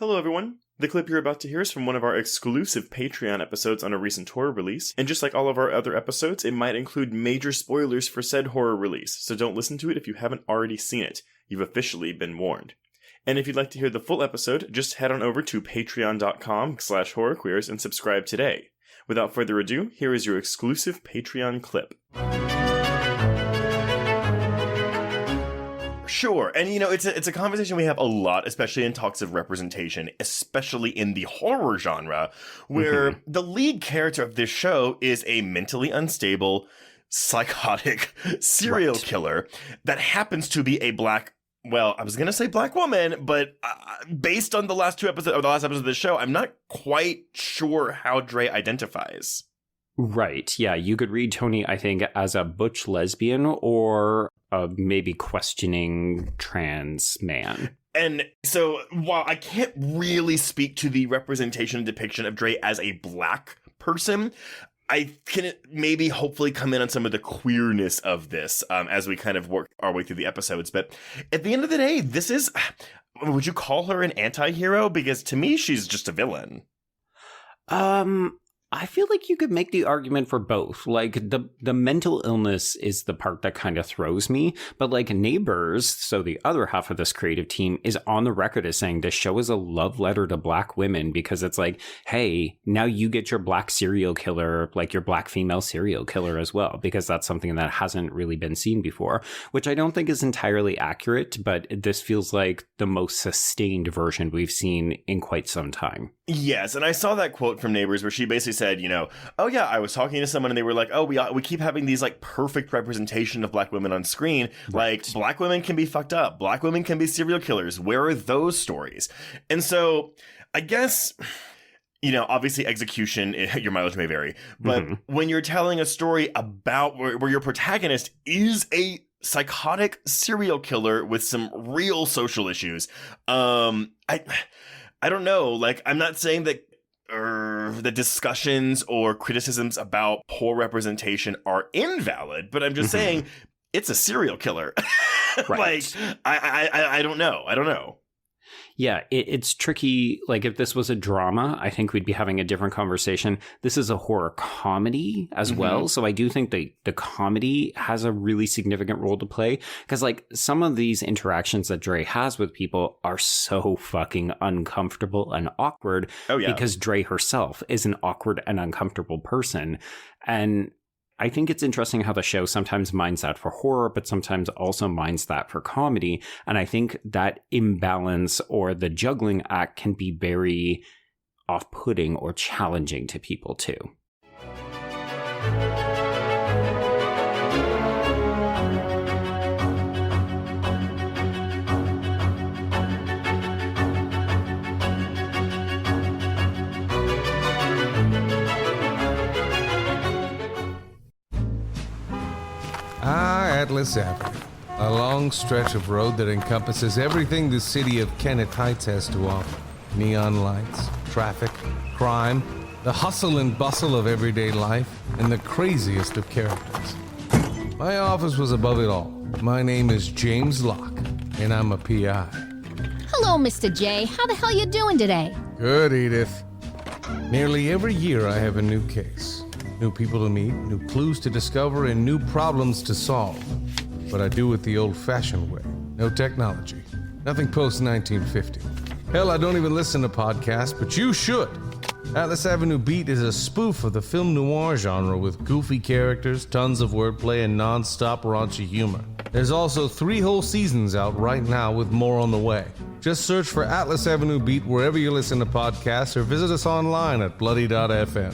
Hello everyone! The clip you're about to hear is from one of our exclusive Patreon episodes on a recent horror release, and just like all of our other episodes, it might include major spoilers for said horror release, so don't listen to it if you haven't already seen it. You've officially been warned. And if you'd like to hear the full episode, just head on over to patreon.com/horrorqueers and subscribe today. Without further ado, here is your exclusive Patreon clip. Sure, and it's a conversation we have a lot, especially in talks of representation, especially in the horror genre, where the lead character of this show is a mentally unstable, psychotic serial killer that happens to be a black, well, I was going to say black woman, but based on the last episode of the show, I'm not quite sure how Dre identifies. Right, yeah, you could read Tony, I think, as a butch lesbian or maybe questioning trans man. And so while I can't really speak to the representation and depiction of Dre as a black person, I can maybe hopefully come in on some of the queerness of this as we kind of work our way through the episodes. But at the end of the day, this is, would you call her an anti-hero? Because to me, she's just a villain. I feel like you could make the argument for both. Like, the mental illness is the part that kind of throws me. But, like, Neighbors, so the other half of this creative team, is on the record as saying this show is a love letter to black women because it's like, hey, now you get your black serial killer, like your black female serial killer as well, because that's something that hasn't really been seen before, which I don't think is entirely accurate, but this feels like the most sustained version we've seen in quite some time. Yes, and I saw that quote from Neighbors where she basically said, oh yeah, I was talking to someone and they were like, oh, we keep having these like perfect representation of black women on screen. Right. Like black women can be fucked up. Black women can be serial killers. Where are those stories? And so I guess, obviously execution, your mileage may vary. But when you're telling a story about where your protagonist is a psychotic serial killer with some real social issues, I don't know. Like, I'm not saying that the discussions or criticisms about poor representation are invalid, but I'm just saying it's a serial killer. Like, I don't know. Yeah, it's tricky. Like, if this was a drama, I think we'd be having a different conversation. This is a horror comedy as well. So I do think the comedy has a really significant role to play. Because, like, some of these interactions that Dre has with people are so fucking uncomfortable and awkward. Oh, yeah. Because Dre herself is an awkward and uncomfortable person. And I think it's interesting how the show sometimes minds that for horror, but sometimes also minds that for comedy. And I think that imbalance or the juggling act can be very off-putting or challenging to people too. Atlas Avenue, a long stretch of road that encompasses everything the city of Kennett Heights has to offer. Neon lights, traffic, crime, the hustle and bustle of everyday life, and the craziest of characters. My office was above it all. My name is James Locke, and I'm a PI. Hello, Mr. J. How the hell you doing today? Good, Edith. Nearly every year I have a new case. New people to meet, new clues to discover, and new problems to solve. But I do it the old-fashioned way. No technology. Nothing post-1950. Hell, I don't even listen to podcasts, but you should. Atlas Avenue Beat is a spoof of the film noir genre with goofy characters, tons of wordplay, and non-stop raunchy humor. There's also 3 whole seasons out right now with more on the way. Just search for Atlas Avenue Beat wherever you listen to podcasts or visit us online at bloody.fm.